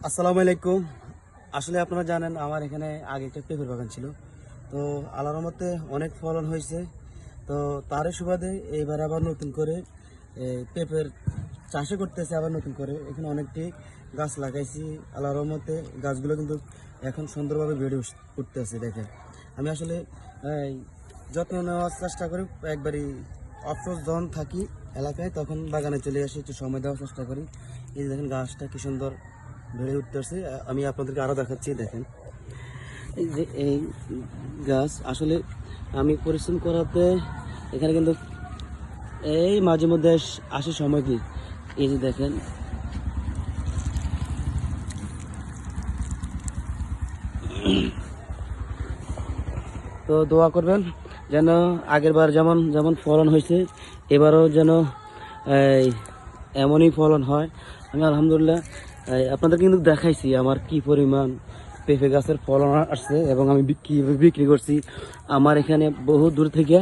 আসসালামু আলাইকুম। আসলে আপনারা জানেন আমার এখানে আগে একটা পেঁপের বাগান ছিল। তো আল্লাহর রহমতে অনেক ফলন হয়েছে। তো তারই সুবাদে এইবার আবার নতুন করে পেঁপের চাষে করতেছে, আবার নতুন করে এখানে অনেকটি গাছ লাগাইছি। আল্লাহর রহমতে গাছগুলো কিন্তু এখন সুন্দরভাবে বেড়ে উঠতেছে। দেখেন, আমি আসলে এই, যত্ন নেওয়ার চেষ্টা করি। একবারই অফসোস যখন থাকি এলাকায় তখন বাগানে চলে আসি, একটু সময় দেওয়ার চেষ্টা করি। এই যে দেখেন গাছটা কি সুন্দর বেড়ে উঠতেছে। আমি আপনাদেরকে আরো দেখাচ্ছি। দেখেন এই যে এই গাছ আসলে আমি পরিশ্রম করাতে এখানে কিন্তু এই মাঝে মধ্যে আসি সময় দিই। এই যে দেখেন তো দোয়া করবেন যেন আগের বার যেমন যেমন ফলন হয়েছে এবারও যেন এই এমনই ফলন হয়। আমি আলহামদুলিল্লাহ আপনাদের কিন্তু দেখাইছি আমার কি পরিমাণ পেঁপে গাছের ফলন আসছে এবং আমি কীভাবে বিক্রি করছি। আমার এখানে বহু দূর থেকে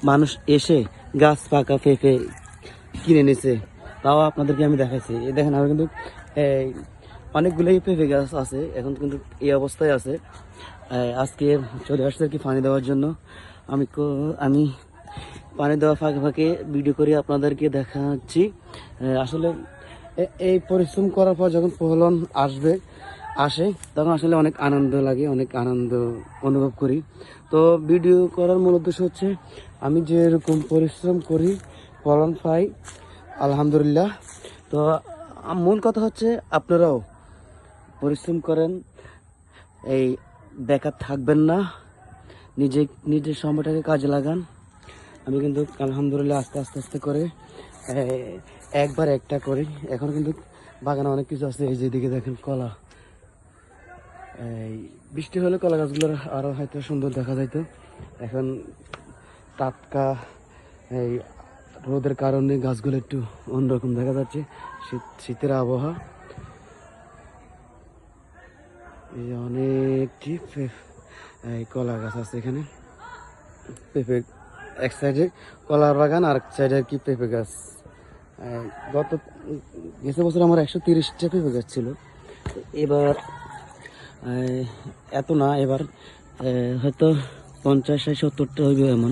মানুষ এসে গাছ পাকা পেঁপে কিনে নিছে, তাও আপনাদেরকে আমি দেখাইছি। এই দেখেন আমি কিন্তু এই অনেকগুলোই পেঁপে গাছ আছে, এখন কিন্তু এই অবস্থায় আছে। আজকে চলে আসছে আর কি পানি দেওয়ার জন্য। আমি পানি দেওয়া ফাঁকে ফাঁকে ভিডিও করে আপনাদেরকে দেখাচ্ছি। আসলে এই পরিশ্রম করার পর যখন ফলন আসে তখন আসলে অনেক আনন্দ লাগে, অনেক আনন্দ অনুভব করি। তো ভিডিও করার মূল উদ্দেশ্য হচ্ছে আমি যেরকম পরিশ্রম করি ফলন পাই আলহামদুলিল্লাহ। তো মূল কথা হচ্ছে আপনারাও পরিশ্রম করেন, এই বেকার থাকবেন না, নিজের সময়টাকে কাজে লাগান। আমি কিন্তু আলহামদুলিল্লাহ আস্তে আস্তে আস্তে করে একবার একটা করি। এখন কিন্তু বাগানে অনেক কিছু আছে। এই যে দিকে দেখেন কলা, এই বৃষ্টি হলে কলা গাছগুলোর আরো হয়তো সুন্দর দেখা যাইতো। এখন টাটকা এই রোদের কারণে গাছগুলো একটু অন্যরকম দেখা যাচ্ছে। শীতের আবহাওয়া। এই যে অনেকটি এই কলা গাছ আছে এখানে। পেঁপে এক সাইডে কলার বাগান, আর এক সাইডে আর কি পেঁপে গাছ। গেছে বছর আমার 130টা পেঁপে গাছ ছিল। এবার এত না, এবার হয়তো 50-60-70টা হইবে এমন।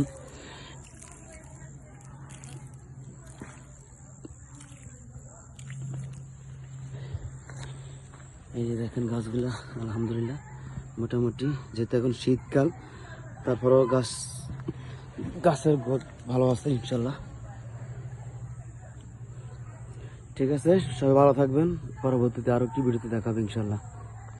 এই যে দেখেন গাছগুলা আলহামদুলিল্লাহ মোটামুটি, যেহেতু এখন শীতকাল তারপরেও গাছের গ্রোথ ভালো আছে ইনশাল্লাহ। ঠিক আছে, সবাই ভালো থাকবেন। পরবর্তীতে আরো কি ভিডিওতে দেখাবে ইনশাল্লাহ।